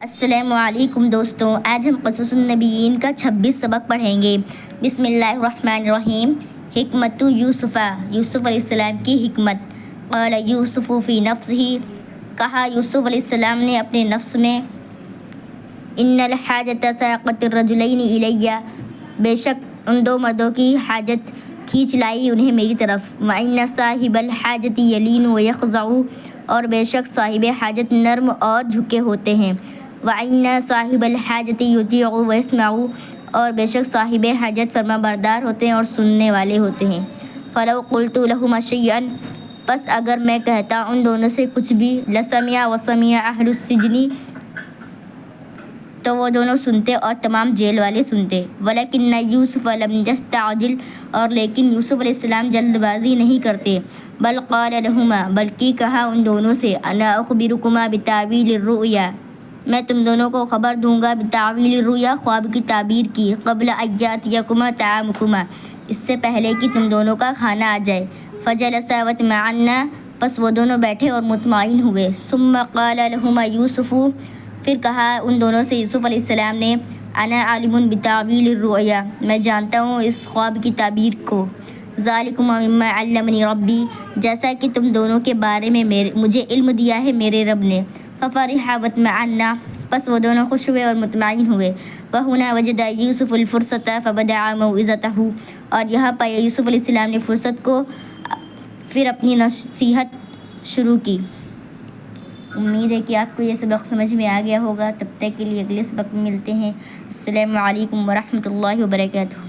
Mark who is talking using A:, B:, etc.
A: السلام علیکم دوستوں، آج ہم قصص النبیین کا 26 سبق پڑھیں گے۔ بسم اللہ الرحمن الرحیم۔ حکمت یوسف، یوسف علیہ السلام کی حکمت۔ قال یوسف فی نفسہ، کہا یوسف علیہ السلام نے اپنے نفس میں، ان الحاجۃ ساقت الرجلین الی، بے شک ان دو مردوں کی حاجت کھینچ لائی انہیں میری طرف۔ وان صاحب الحاجۃ یلین ویخضع، اور بے شک صاحب حاجت نرم اور جھکے ہوتے ہیں۔ وَإِنَّ صَاحِبَ الْحَاجَةِ يُطِيعُ وَيَسْمَعُ، اور بے شک صاحب حاجت فرما بردار ہوتے ہیں اور سننے والے ہوتے ہیں۔ فَلَوْ قُلْتُ لَهُمَا شَيْئًا، پس اگر میں کہتا ان دونوں سے کچھ بھی، لَسَمِعَ وَسَمِعَ أَهْلُ السِّجْنِ، تو وہ دونوں سنتے اور تمام جیل والے سنتے۔ وَلَكِنَّ يُوسُفَ لَمْ يَسْتَعْجِلْ، اور لیکن یوسف علیہ السلام جلد بازی نہیں کرتے۔ بل قال لهما، بلکہ کہا ان دونوں سے، أَنَا أُخْبِرُكُمَا بِتَأْوِيلِ الرُّؤْيَا، میں تم دونوں کو خبر دوں گا، بتاویل الرؤیا، خواب کی تعبیر کی، قبل ان یاتیکما طعامکما، اس سے پہلے کہ تم دونوں کا کھانا آ جائے۔ فجلسا واطمأنا، پس وہ دونوں بیٹھے اور مطمئن ہوئے۔ ثم قال لهما یوسف، پھر کہا ان دونوں سے یوسف علیہ السلام نے، انا عالم بتاویل الرؤیا، میں جانتا ہوں اس خواب کی تعبیر کو۔ ذالکم مما علمنی ربی، جیسا کہ تم دونوں کے بارے میں مجھے علم دیا ہے میرے رب نے۔ ففرح واطمأنا، پس وہ دونوں خوش ہوئے اور مطمئن ہوئے۔ وہنا وجد یوسف الفرصۃ فبدأ موعظتہ، اور یہاں پایا یوسف علیہ السلام نے فرصت کو، پھر اپنی نصیحت شروع کی۔ امید ہے کہ آپ کو یہ سبق سمجھ میں آ گیا ہوگا۔ تب تک کے لیے اگلے سبق میں ملتے ہیں۔ السلام علیکم ورحمۃ اللہ وبرکاتہ۔